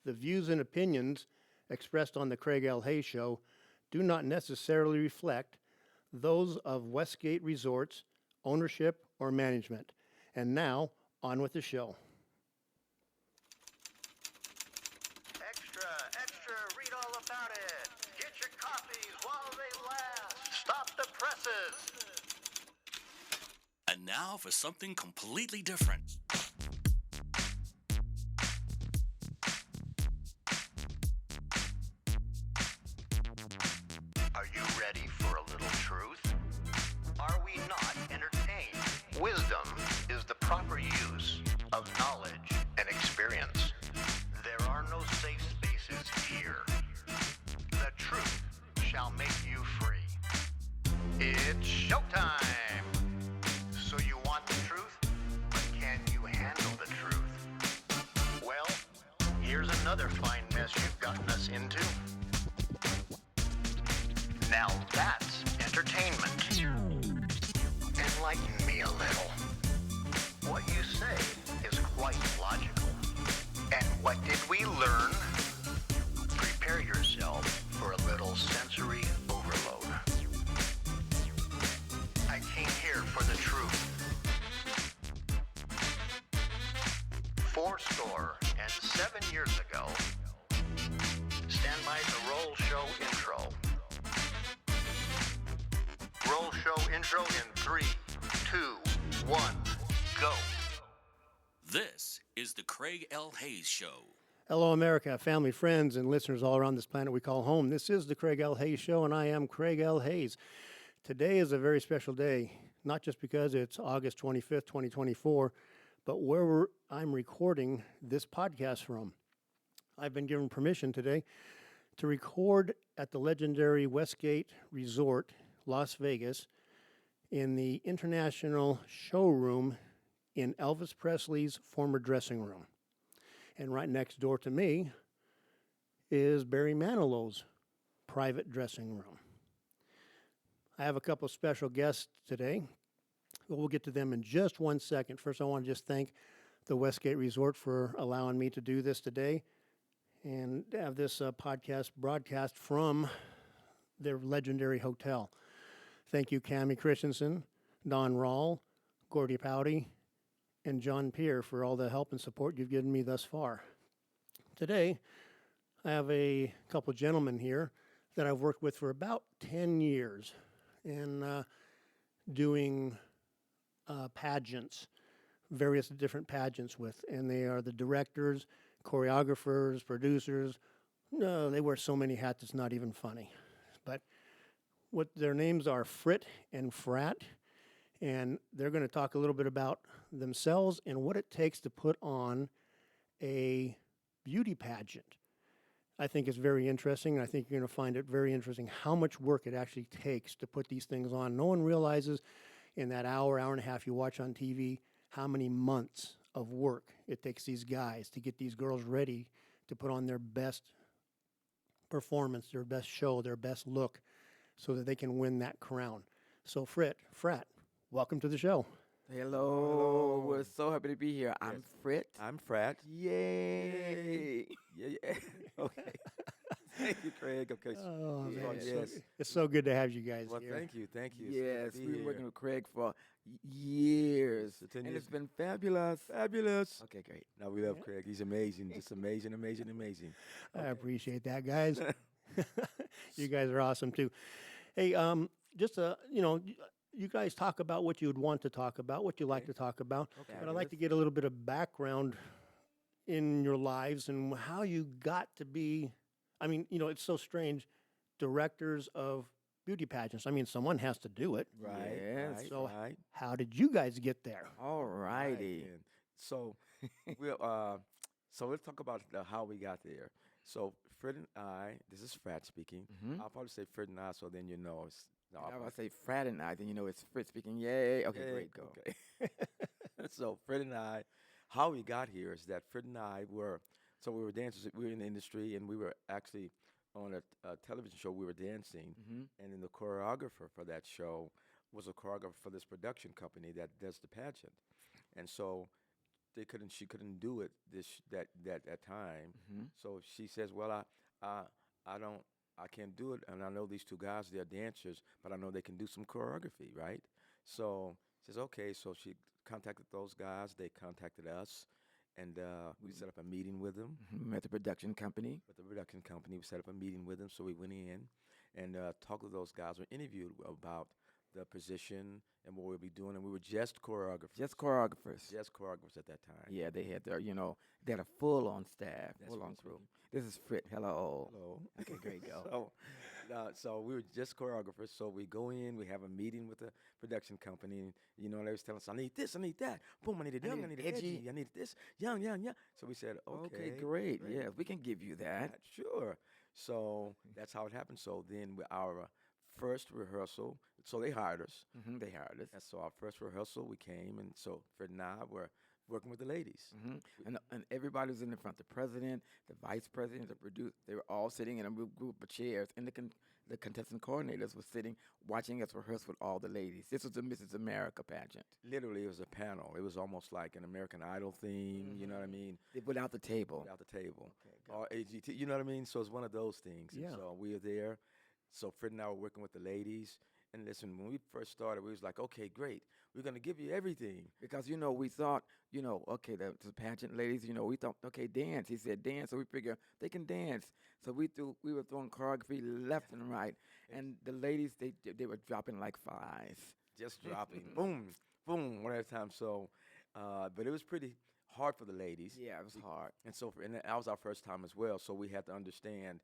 The views and opinions expressed on the Craig L. Hayes Show do not necessarily reflect those of Westgate Resorts, ownership, or management. And now, on with the show. Extra, extra, read all about it. Get your copies while they last. Stop the presses. And now for something completely different. Are you ready for a little truth? Are we not entertained? Wisdom is the proper use of knowledge and experience. There are no safe spaces here. The truth shall make you free. It's showtime! So you want the truth, but can you handle the truth? Well, here's another fine mess you've gotten us into. Now that's entertainment. Enlighten me a little. What you say is quite logical. And what did we learn? Prepare yourself for a little sensory overload. I came here for the truth. 47 years ago, stand by the roll show intro. Roll show intro in 3, 2, 1, go. This is the Craig L. Hayes Show. Hello, America, family, friends, and listeners all around this planet we call home. This is the Craig L. Hayes Show, and I am Craig L. Hayes. Today is a very special day, not just because it's August 25th, 2024, but where I'm recording this podcast from. I've been given permission today to record at the legendary Westgate Resort, Las Vegas, in the International Showroom in Elvis Presley's former dressing room. And right next door to me is Barry Manilow's private dressing room. I have a couple of special guests today. We'll get to them in just 1 second. First, I want to just thank the Westgate Resort for allowing me to do this today and have this podcast broadcast from their legendary hotel. Thank you, Cammie Christensen, Don Rawl, Gordy Powdy, and John Peer for all the help and support you've given me thus far. Today, I have a couple gentlemen here that I've worked with for about 10 years and doing pageants, various different pageants with, and they are the directors, choreographers, producers. No, they wear so many hats it's not even funny. But what their names are Frit and Frat, and they're going to talk a little bit about themselves and what it takes to put on a beauty pageant. I think it's very interesting, and I think you're going to find it very interesting how much work it actually takes to put these things on. No one realizes in that hour and a half you watch on TV how many months of work it takes these guys to get these girls ready to put on their best performance, their best show, their best look, so that they can win that crown. So Frat, welcome to the show. Hello. We're so happy to be here. I'm Frit. I'm Frat. Yay. Yeah. Okay. Thank you, Craig. Okay. Oh, Yeah. man, Yes. it's so good to have you guys Well, here. thank you. Thank you. Yes, It's good to we've be been working here. with Craig for years. So 10 And years. it's been fabulous. Fabulous. Okay, great. No, we love Yeah. Craig. He's amazing. Just amazing. I appreciate that, guys. You guys are awesome too. Hey, you guys talk about what you would want to talk about, what you like to talk about. Okay. But I'd like to get a little bit of background in your lives and how you got to be, it's so strange, directors of beauty pageants. I mean, someone has to do it. Right. Yes. Right. So right. how did you guys get there? All righty. And so so let's talk about how we got there. So Fred and I, this is Frat speaking. Mhm. I'll probably say Fred and I, so then you know it's. No, I was say Frat and I, then you know it's Frit speaking. Yay. Okay, Yeah, great. Go. Okay. So Fred and I, how we got here is that Fred and I we were dancers. We were in the industry, and we were actually on a television show. We were dancing, Mhm. and then the choreographer for that show was a choreographer for this production company that does the pageant. And so she couldn't do it that time. So she says, well, I don't, I can't do it, and I know these two guys, they're dancers, but I know they can do some choreography, right? So she says, okay. So she contacted those guys. They contacted us, and we set up a meeting with them. Met the production company. With the production company, we set up a meeting with them. So we went in and talked to those guys. We interviewed about the position and what we'll be doing, and we were just choreographers. Just choreographers. Just choreographers at that time. Yeah, they had their, they had a full-on staff, That's full-on right, crew. This is Frit. Hello. Hello. Okay, great, go. So we were just choreographers. So we go in, we have a meeting with the production company, and they was telling us, I need this, I need that. Boom, I need it young, I need it edgy, I need this, young. So we said, okay, great. Yeah, we can give you that. Sure. So that's how it happened. So then our first rehearsal, so they hired us. They hired us. And so our first rehearsal, we came, and so Fred and I were working with the ladies. And everybody was in the front. The president, the vice president, the producer, they were all sitting in a group of chairs. And the contestant coordinators were sitting, watching us rehearse with all the ladies. This was the Mrs. America pageant. Literally, it was a panel. It was almost like an American Idol theme, you know what I mean? Without the table. Without the table. Or AGT, you know what I mean? So it's one of those things. Yeah. And so we were there. So Fred and I were working with the ladies. And listen, when we first started, we was like, okay, great. We're going to give you everything. Because, we thought, okay, the pageant ladies, we thought, okay, dance. He said dance, so we figured they can dance. So we were throwing choreography left and right. And the ladies, they were dropping like flies. Just dropping. Boom, boom, one at a time. So, but it was pretty hard for the ladies. Yeah, it was hard. And so, and that was our first time as well. So we had to understand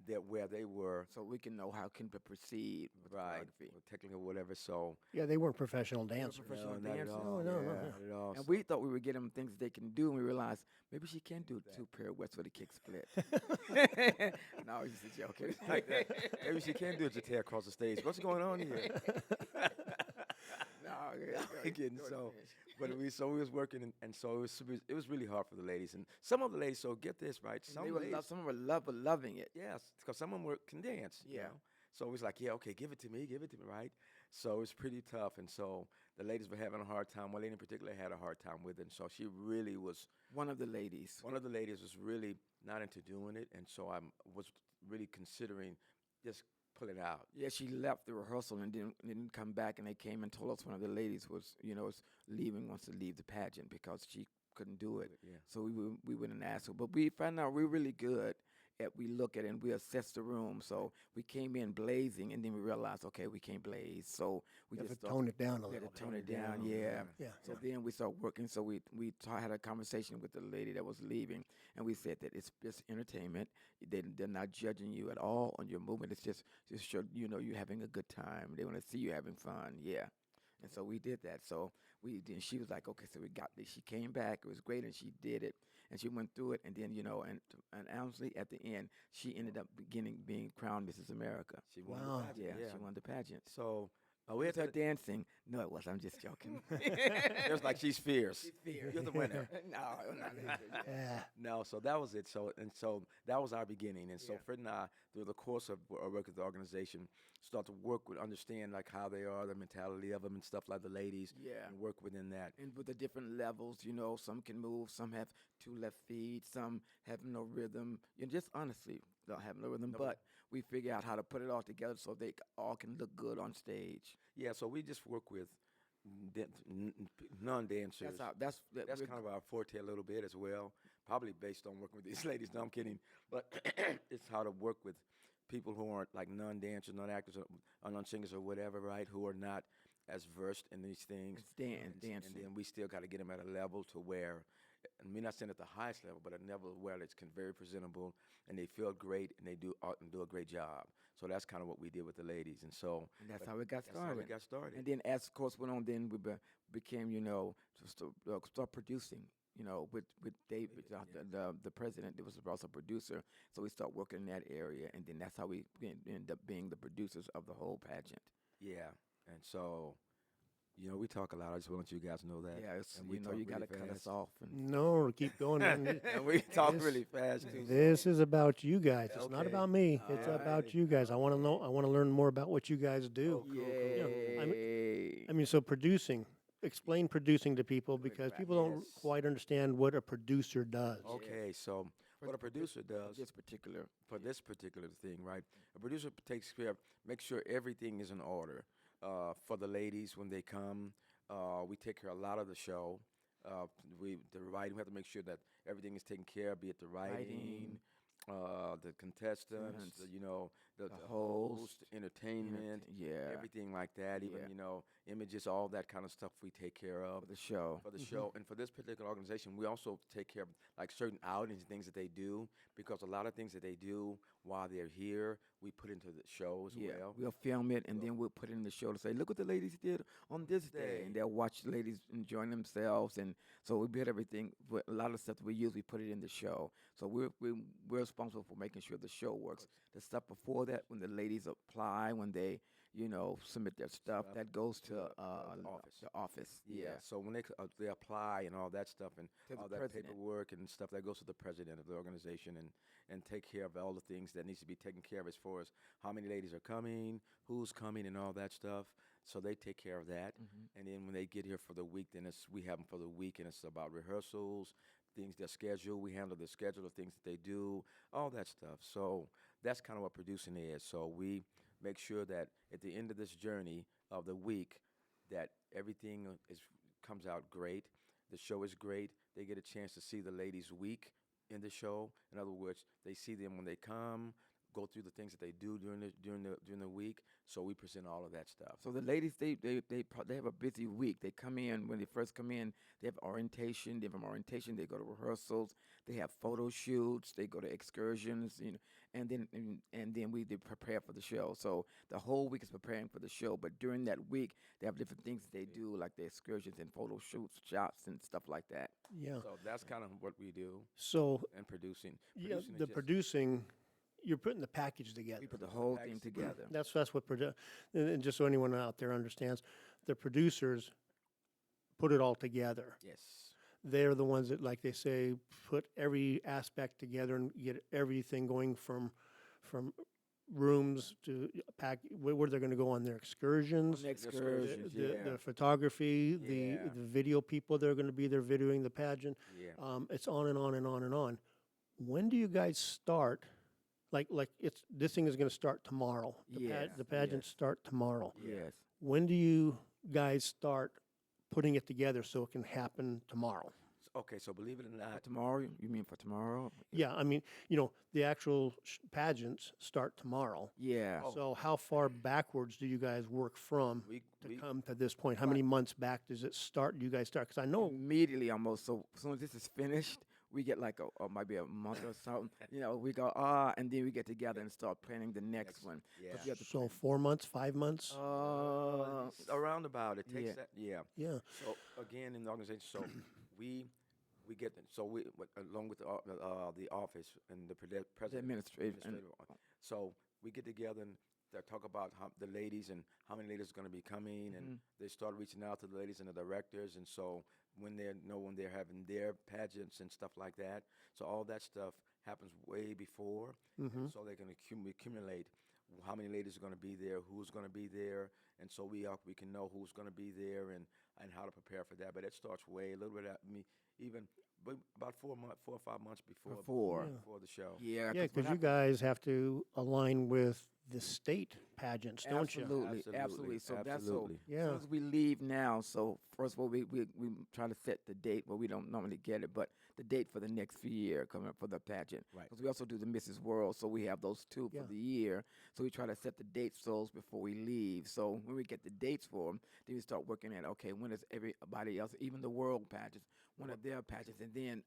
that where they were. So we can know how can we proceed with choreography. Or technical, whatever. So Yeah, they weren't professional dancers. professional not at dancers. all. No, Yeah, no. not at all. And we thought we would get them things they can do, and we realized maybe she can do 2 pirouettes with a kick split. No, he's just joking. Like that. Maybe she can do it to tear across the stage. What's going on here? Kidding. But we was working, and so it was really hard for the ladies, and some of the ladies. So get this right, some Some ladies, were loving it. yes, because some of them can dance. you Yeah. know? So it was like, yeah, okay, give it to me, right? So it was pretty tough, and so the ladies were having a hard time. One lady in particular had a hard time with it, and so she really was. One of the ladies. One of the ladies was really not into doing it, and so I was really considering just pull it out. Yeah, she left the rehearsal and didn't come back, and they came and told us one of the ladies was wants to leave the pageant because she couldn't do it. Yeah. So we went and asked her, but we found out we're really good at we look at it and we assess the room. So we came in blazing, and then we realized, okay, we can't blaze. So we You have just to tone it down a we had little. to tone it down. Yeah. Yeah. So then we started working. So we had a conversation with the lady that was leaving, and we said that it's just entertainment. They're not judging you at all on your movement. It's just show you're having a good time. They want to see you having fun. Yeah. And so we did that. So then she was like, okay, so we got this. She came back. It was great, and she did it, and she went through it, and then and honestly, at the end, she ended up being crowned Mrs. America. She won Wow. the pageant. Yeah, she won the pageant. So we We had had her to. dancing. No, it was. I'm just joking. It was like she's fierce. You're the winner. No, not Yeah. No, so that was it. So that was our beginning. And so Yeah. Fred and I, through the course of our work with the organization, start to work with, understand like how they are, the mentality of them, and stuff like the ladies. Yeah. And work within that. And with the different levels, some can move, some have 2 left feet, some have no rhythm. Just honestly, don't have no rhythm. But we figure out how to put it all together so they all can look good on stage. Yeah. So we just work with non-dancers. That's That's kind of our forte a little bit as well. Probably based on working with these ladies. No, I'm kidding. But it's how to work with people who aren't like non-dancers, non-actors, or non-singers or whatever, right? Who are not as versed in these things. dancing. And then we still got to get them at a level to where, and we're not saying at the highest level, but a level where it's very presentable and they feel great and they do a great job. So that's kind of what we did with the ladies. And so And that's how it got that's how started. we got started. And then as the course went on, then we became, to start producing. With David, the president, that was also a producer. So we start working in that area, and then that's how we ended up being the producers of the whole pageant. Yeah. And so, we talk a lot. I just want you guys to know that. Yeah, it's, And we talk you really got to cut us fast. off. And No, keep going. man. And we talk This- really fast too. This is about you guys. It's not Okay. about me. It's All about right. you guys. I want to know. I want to learn more about what you guys do. cool. I Yay. mean, so producing. explain producing to people because Frat, people don't yes. quite understand what a producer does. Okay, so what a producer does This particular. for this particular thing, right? A producer takes care of, makes sure everything is in order. For the ladies when they come, we take care of a lot of the show. The writing, we have to make sure that everything is taken care of, be it the writing, the contestants, the host, entertainment, Yeah. everything like that. Even Yeah. images, all that kind of stuff we take care of For the show. for the show. And for this particular organization, we also take care of like certain outings and things that they do because a lot of things that they do while they're here, we put into the show as well. We'll film it and then we'll put it in the show to say, look what the ladies did on this day. And they'll watch the ladies enjoying themselves. And so we build everything. A lot of stuff that we use, we put it in the show. So we're responsible for making sure the show works. The stuff before that, when the ladies apply, when they, submit their stuff, that goes to office. the office. Yeah. So when they apply and all that stuff and To the all that president. paperwork and stuff, that goes to the president of the organization and take care of all the things that needs to be taken care of as far as how many ladies are coming, who's coming, and all that stuff. So they take care of that. And then when they get here for the week, then we have them for the week, and it's about rehearsals, things their schedule. We handle the schedule of things that they do, all that stuff. So that's kind of what producing is. So we make sure that at the end of this journey of the week, that everything comes out great. The show is great. They get a chance to see the ladies' week in the show. In other words, they see them when they come, go through the things that they do during the week. So we present all of that stuff. So the ladies, they have a busy week. They come in, when they first come in, they have orientation. They go to rehearsals. They have photo shoots. They go to excursions, and then they prepare for the show. So the whole week is preparing for the show. But during that week, they have different things they do, like the excursions and photo shoots, shots, and stuff like that. Yeah. So that's kind of what we do So in producing. yeah, Producing is the just- producing, you're putting the package together. We put the whole thing together. That's what and just so anyone out there understands, the producers put it all together. Yes. They're the ones that, like they say, put every aspect together and get everything going from rooms to where they're going to go on their excursions, The excursions, the photography, Yeah. the video people that are going to be there videoing the pageant. Yeah. It's on and on and on and on. When do you guys start? Like this thing is going to start tomorrow. The pageants start tomorrow. Yes. When do you guys start putting it together so it can happen tomorrow? Okay, so believe it or not, Tomorrow? You mean for tomorrow? Yeah, I mean, the actual pageants start tomorrow. Yeah. So how far backwards do you guys work from we come to this point? How many months back does it start? Do you guys start? Because I know Immediately almost. So as soon as this is finished, we get like might be a month or something. We go, and then we get together and start planning the next one. 'Cause we have to so 4 months, 5 months. around about it takes yeah. that. Yeah. Yeah. So again, in the organization, so we get them. So we along with the office and the president, administrative and- So we get together and they talk about the ladies and how many ladies are going to be coming, and they start reaching out to the ladies and the directors. And so when they're having their pageants and stuff like that, so all that stuff happens way before, and so they can accumulate how many ladies are going to be there, who's going to be there, and so we can know who's going to be there and how to prepare for that. But it starts way a little bit even about 4 or 5 months before the show. Yeah. Yeah, because you guys have to align with the state pageants, don't you? Absolutely. So that's so. Absolutely. Yeah. As soon as we leave now, so first of all, we try to set the date, but we don't normally get it. But the date for the next year coming up for the pageant, Right. Because we also do the Mrs. World, so we have those two for the year. So we try to set the dates for those before we leave. So when we get the dates for them, then we start working at when is everybody else, even the world pageants, one of their pageants, and then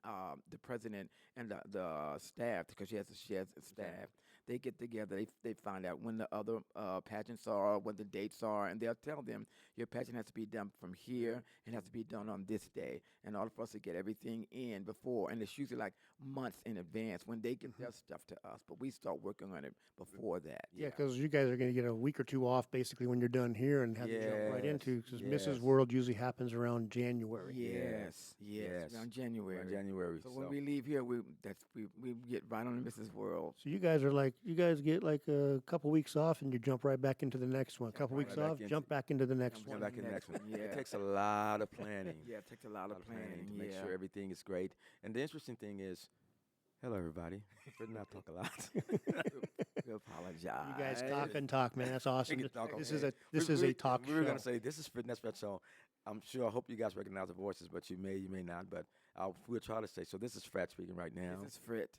the president and the staff, because she has a staff. They get together. They find out when the other pageants are, what the dates are, and they'll tell them your pageant has to be done from here and has to be done on this day. In order for us to get everything in before, and it's usually like months in advance when they get their stuff to us, but we start working on it before that. Yeah, because you guys are going to get a week or two off basically when you're done here and have to jump right into, because Mrs. World usually happens around January. Yes, around January. Around January. So when we leave here, we get right on the Mrs. World. So you guys are like you guys get like a couple weeks off and you jump right back into the next one. A couple weeks right back off, into- jump back into the next Jump one. Back in the next one. Yeah. It takes a lot of planning. Yeah, it takes a lot of planning. to make Yeah. sure everything is great. And the interesting thing is, hello everybody. Frit and I talk a lot. We apologize. You guys talk and talk, man. That's awesome. can talk, This okay. is a this is a talk We were show. gonna say this is Frit and Frat, so I'm sure I hope you guys recognize the voices, but you may not. But we'll try to say. So this is Frat speaking right now. This is Frit.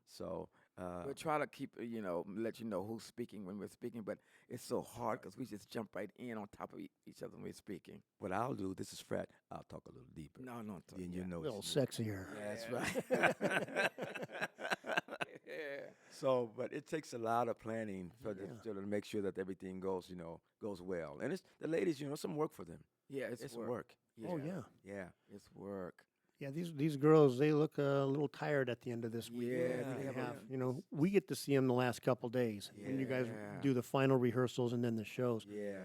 So We'll try to keep, let you know who's speaking when we're speaking, but it's so hard because we just jump right in on top of each other when we're speaking. what I'll do, this is Frat. I'll talk a little deeper. No, no, Then you know A little it's me. sexier. That's right. So, but it takes a lot of planning to make sure that everything goes well. And it's the ladies, some work for them. Yeah, It's work. work. Oh yeah. Yeah. It's work. Yeah, these girls, they look a little tired at the end of this week. Yeah, They they have have, we get to see them the last couple days, and you guys Yeah. do the final rehearsals and then the shows. Yeah.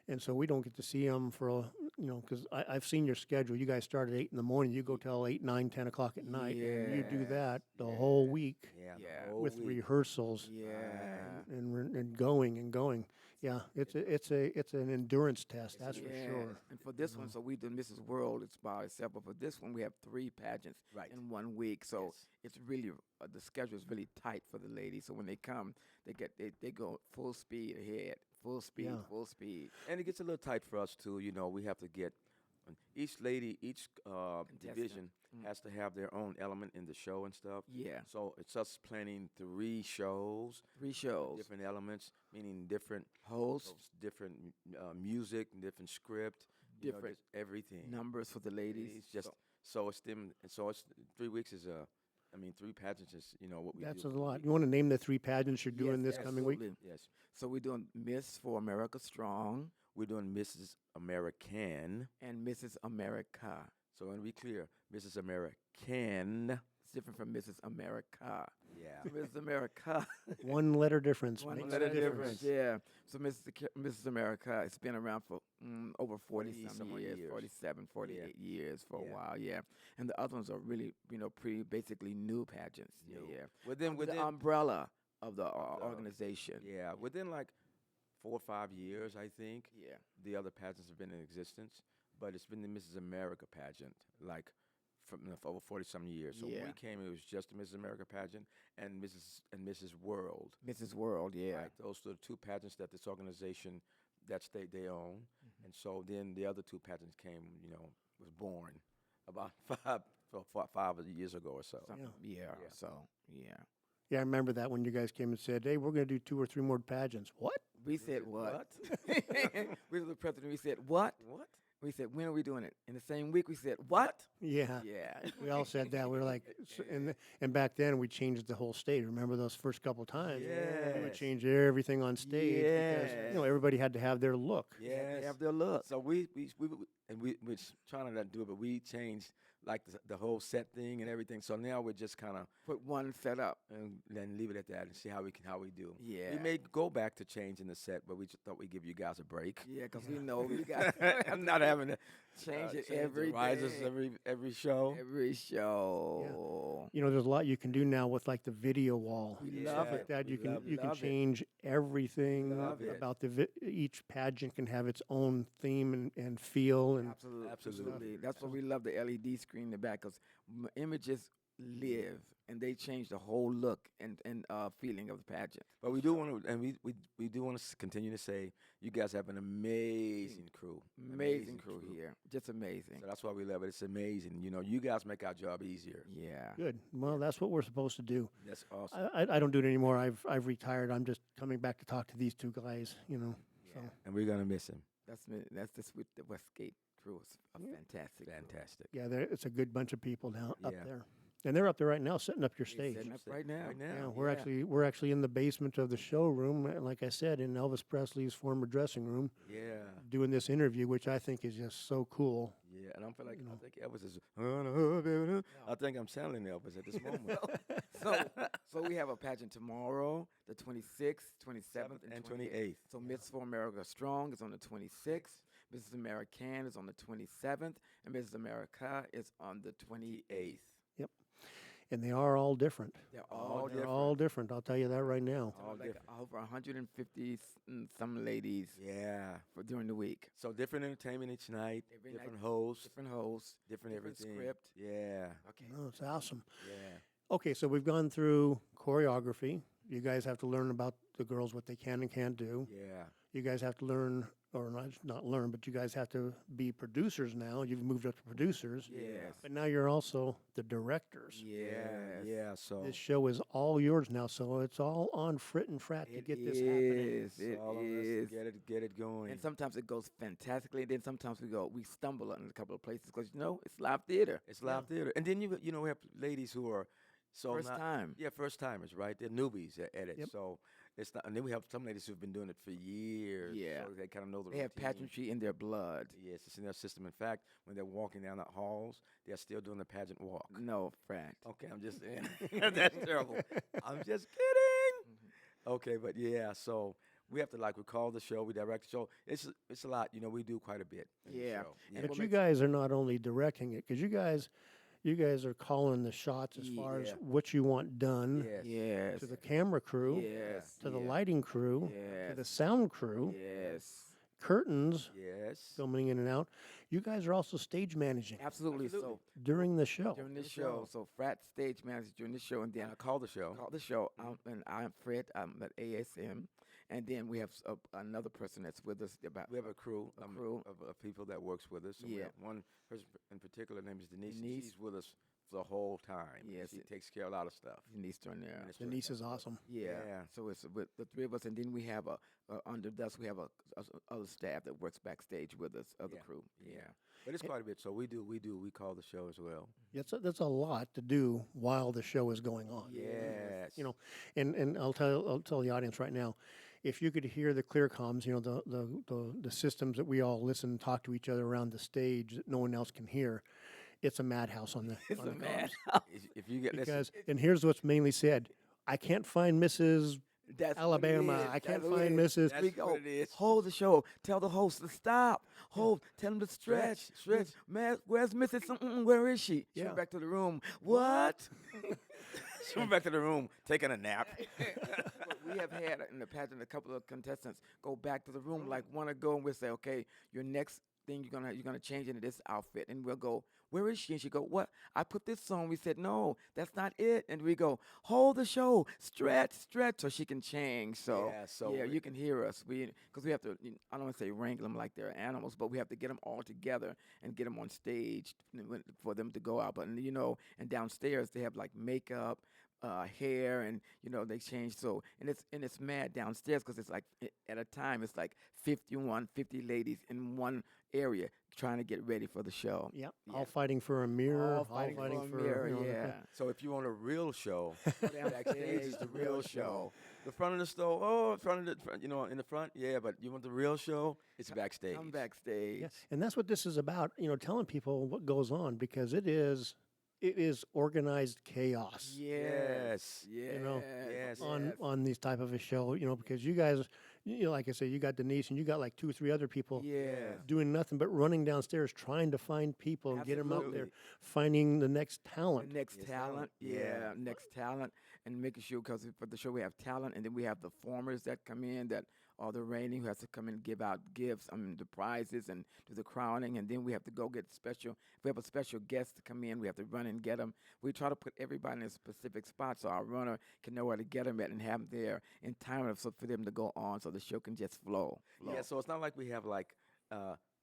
And so we don't get to see them for, because I've seen your schedule. You guys start at 8 in the morning. You go till 8, 9, 10 o'clock at night. And you do that the whole week Yeah. the Yeah. whole with week. rehearsals Yeah. and going. Yeah, it's an endurance test, that's for sure. And for this one, so we do Mrs. World, it's by itself. But for this one, we have 3 pageants Right. in 1 week. So Yes. it's really, the schedule is really tight for the ladies. So when they come, they go full speed ahead, full speed, Yeah. full speed. And it gets a little tight for us too. We have to get each division has to have their own element in the show and stuff. Yeah. So it's us planning 3 shows, 3 shows. different elements, meaning different Hosts, different music, different script, Different just everything. numbers for the ladies. It's just so it's them. So it's 3 weeks is 3 pageants is what we That's do. a lot. You want to name the 3 pageants you're doing Yes, this coming week? absolutely. Yes, So we're doing Miss for America Strong we're doing Mrs. American. and Mrs. America. So I want to be clear, Mrs. American. It's different from Mrs. America. Yeah. Mrs. America. One letter difference. One makes letter a difference. Yeah. So Mrs. America, it's been around for over 40 40 some some odd years, years. 47, 48 years for Yeah. a while. Yeah. And the other ones are really, pretty basically new pageants. New. Yeah. Within Under the umbrella of the the- organization. yeah, within like 4 or 5 years, I think. Yeah. The other pageants have been in existence, but it's been the Mrs. America pageant, like from for over 40-some years. So when Yeah. we came, it was just the Mrs. America pageant and Mrs. World. Mrs. World, yeah. Right? Those are the 2 pageants that this organization they own. Mm-hmm. And so then the other 2 pageants came, was born about 5 years ago or so. Something- yeah. Yeah. So, yeah. Yeah, I remember that when you guys came and said, "Hey, we're going to do 2 or 3 more pageants." What? We said what? What? We were the president. We said what? What? We said when are we doing it? In the same week. We said what? Yeah. Yeah. We all said that. We were like, and back then we changed the whole stage. Remember those first couple times? We would Yes. change everything on stage because Yes. everybody had to have their look. They Yes. have their look. So we we're trying to not do it, but we changed like the whole set thing and everything. So now we're just kind of Put one set up. and then leave it at that and see how we do. Yeah. We may go back to changing the set, but we just thought we'd give you guys a break. Yeah, because we know we got I'm not having to change it change the every risers day. every show. Every show. There's a lot you can do now with like the video wall. We and love stuff like it. that. We You can love you can love it. change everything Love it. about each pageant can have its own theme and feel and Absolutely. Absolutely. Absolutely. That's why we love the LED screen in the back because images live and they change the whole look and feeling of the pageant. But we do want to, and we do want to continue to say you guys have an amazing crew. Amazing crew here. Just amazing. So that's why we love it. It's amazing. You guys make our job easier. Yeah. good. Well, that's what we're supposed to do. That's awesome. I don't do it anymore. I've retired. I'm just coming back to talk to these 2 guys. So And we're gonna miss him. That's the Westgate crew. Is a fantastic. crew. Fantastic. yeah, it's a good bunch of people now up Yeah. there, and they're up there right now setting up your He's stage. setting up right now. Right now. Yeah, we're actually in the basement of the showroom, like I said, in Elvis Presley's former dressing room, Yeah. doing this interview, which I think is just so cool. Yeah. And I'm feel like I think Elvis is. I think I'm channeling Elvis at this moment. So we have a pageant tomorrow, the 26th, 27th, and 28th. So Miss for America Strong is on the 26th. Mrs. American is on the 27th, and Mrs. America is on the 28th. and they are all different. They're all They're all different. I'll tell you that right now. All like over 150 some ladies Yeah. for during the week. So different entertainment each night, Every different night, hosts, different hosts, different different everything. script. Yeah. Okay. Oh, it's awesome. Yeah. Okay, so we've gone through choreography. You guys have to learn about the girls, what they can and can't do. Yeah. You guys have to learn, or not learn, but you guys have to be producers now. You've moved up to producers. Yes. But now you're also the directors. Yes. Yeah. So This show is all yours now, so it's all on Frit and Frat to It get this happening. is. It it's all on us is. to get it going. And sometimes it goes fantastically. And then sometimes we stumble in a couple of places because it's live theater. It's live theater, and then we have ladies who are First time. Yeah, first timers, right? They're newbies at it. Yep. So it's not. And then we have some ladies who've been doing it for years. Yeah. So they kind of know the They have routine. pageantry in their blood. Yes, it's in their system. In fact, when they're walking down the halls, they're still doing the pageant walk. No, Frat. Okay, I'm just saying. That's terrible. I'm just kidding. Okay, but yeah, so we have to record the show, we direct the show. It's a lot. We do quite a bit. in the Yeah. show. And But you guys are not only directing it, because you guys are calling the shots as far as Yeah. what you want done Yes. Yes. to the camera crew, Yes. to the yeah. lighting crew, to Yes. the sound crew, Yes. curtains Yes. filming in and out. You guys are also stage managing Absolutely. Absolutely. So during the show. during this show, so Frat stage manager during this show, and then I call the show. call the show. And I'm Fred. I'm at ASM, and then we have another person that's with us. We have a crew, crew. of people that works with us. And we Yeah. have one person in particular, name is Denise. and Denise. she's with us the whole time. Yes, She it- takes care of a lot of stuff. Denise down there. it's Denise is awesome. Yeah. Yeah. So it's with the three of us, and then we have under us we have a other staff that works backstage with us, other Yeah. crew. Yeah. But it's quite a bit. So we call the show as well. That's a lot to do while the show is going on. Yes. And I'll tell the audience right now, if you could hear the clear comms, the systems that we all listen and talk to each other around the stage that no one else can hear, it's a madhouse on the It's on a the comms. man. If you get listen, Because and here's what's mainly said: I can't find Mrs. That's what it Alabama. is. I can't That's what find it is. Mrs. That's We go, what it is. hold the show. Tell the host to stop. Hold. Tell him to stretch. Stretch. Man, where's Mrs. Where is she? She Yeah. went back to the room. What? she went back to the room taking a nap. But we have had in the pageant a couple of contestants go back to the room, like want to go, and we'll say, okay, your next thing you're gonna change into this outfit, and we'll go, where is she? And she go, what? I put this on. We said, no, that's not it. And we go, hold the show, stretch, so she can change. So Yeah, so yeah, we- you can hear us. Because we have to. I don't want to say wrangle them like they're animals, but we have to get them all together and get them on stage for them to go out. But and downstairs they have like makeup. Hair and they change, so and it's mad downstairs because it's like at a time it's like 50 ladies in one area trying to get ready for the show. Yep. Yeah. All fighting for a mirror. All fighting for a mirror, yeah. So if you want a real show, Downstairs, backstage is the real show. The front of the store, in the front, yeah. But you want the real show? It's backstage. I'm backstage. Yeah. And that's what this is about. Telling people what goes on, because it is organized chaos. Yes. Yes. Yes. Yes. On these type of a show, because you guys, like I say, you got Denise and you got like 2 or 3 other people Yeah. doing nothing but running downstairs trying to find people and get them out there, Absolutely. finding the next talent. Next Yes, talent, talent. yeah, Yeah. next talent, and making sure because for the show we have talent, and then we have the formers that come in that are the reigning who has to come in and give out gifts, the prizes and do the crowning, and then we have to go get special. If we have a special guest to come in, we have to run and get them. We try to put everybody in a specific spot so our runner can know where to get them at and have them there in time enough for them to go on, so the show can just flow. Yeah. So it's not like we have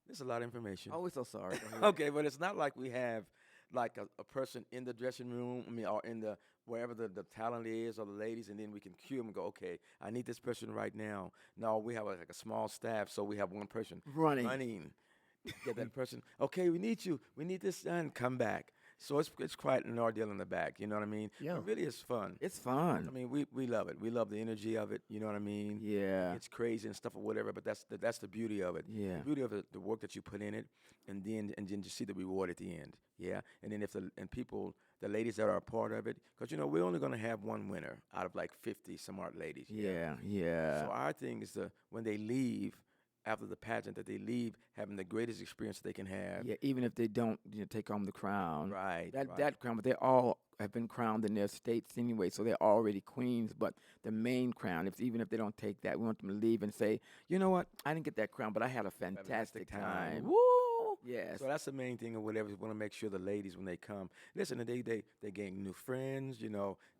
there's a lot of information. Oh, we're so sorry. Go ahead. Okay, but it's not like we have like a person in the dressing room, or in the wherever the talent is or the ladies, and then we can cue them and go, okay, I need this person right now. No, we have like a small staff, so we have one person Running. Get that person. Okay, we need you. We need this done. Come back. So it's quite an ordeal in the back. You know what I mean? Yeah. It really is fun. It's fun. I mean, we love it. We love the energy of it. You know what I mean? Yeah. It's crazy and stuff or whatever, but that's the beauty of it. Yeah. The beauty of it, the work that you put in it, and then you see the reward at the end. Yeah. And then the ladies that are a part of it, because we're only going to have one winner out of like 50 some odd ladies. Yeah. Yeah. So our thing is when they leave after the pageant, that they leave having the greatest experience they can have. Yeah, even if they don't take home the crown. Right. That right. that crown, but they're all have been crowned in their states anyway, so they're already queens. But the main crown, even if they don't take that, we want them to leave and say, you know what, I didn't get that crown, but I had a fantastic time. Woo! Yes. So that's the main thing or whatever. We want to make sure the ladies, when they come, listen, they gain new friends,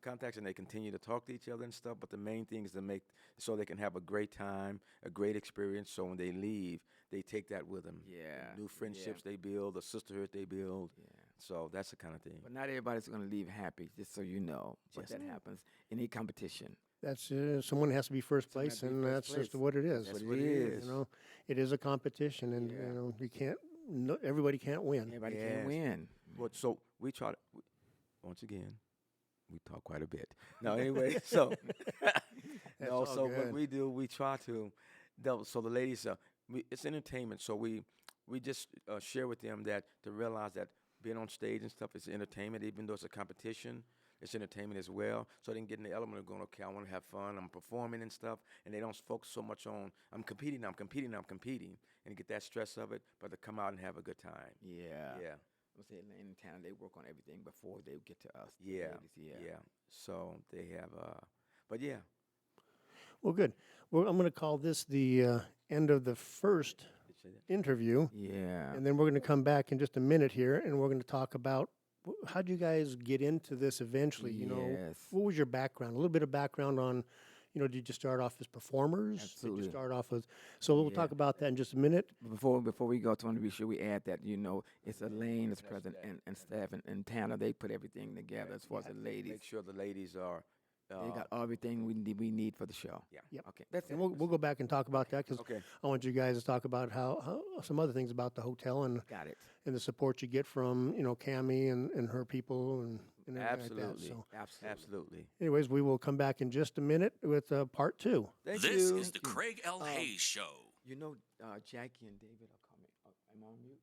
contacts, and they continue to talk to each other and stuff. But the main thing is to make so they can have a great time, a great experience. So when they leave, they take that with them. Yeah. The new friendships they build, the sisterhood they build. Yeah. So that's the kind of thing. But not everybody's going to leave happy, just so you know. But that happens in any competition. That's someone has to be first place, and that's just what it is. That's what it is. It is a competition, and you can't. No, everybody can't win. Everybody can't win. Well, so we try to. Once again, we talk quite a bit. No, anyway, so what we do, we try to. So the ladies, it's entertainment. So we just share with them that to realize that being on stage and stuff is entertainment, even though it's a competition. It's entertainment as well, so they can get in the element of going, okay, I want to have fun, I'm performing and stuff, and they don't focus so much on, I'm competing, and get that stress of it, but to come out and have a good time. Yeah. Yeah. I'm saying in town, they work on everything before they get to us. Yeah. Ladies, Yeah. So they have, but yeah. Well, good. Well, I'm going to call this the end of the first interview. Yeah. And then we're going to come back in just a minute here, and we're going to talk about how'd you guys get into this eventually? Yes. What was your background? A little bit of background on, did you just start off as performers? Absolutely. Did you start off as? So we'll talk about that in just a minute. Before we go, I want to be sure we add that it's Elaine that's present and staff and Tanner. They put everything together as far as the ladies. Make sure the ladies are. They got everything we need for the show. Yeah. Yep. Okay. That's And it. we'll go back and talk about that because Okay. I want you guys to talk about how some other things about the hotel and Got it. and the support you get from Cammie and her people and everything Absolutely. like that. So, Absolutely. anyways, we will come back in just a minute with part 2. Thank This you. is the Craig L. Hayes Show. Jackie and David are coming. Am I on mute?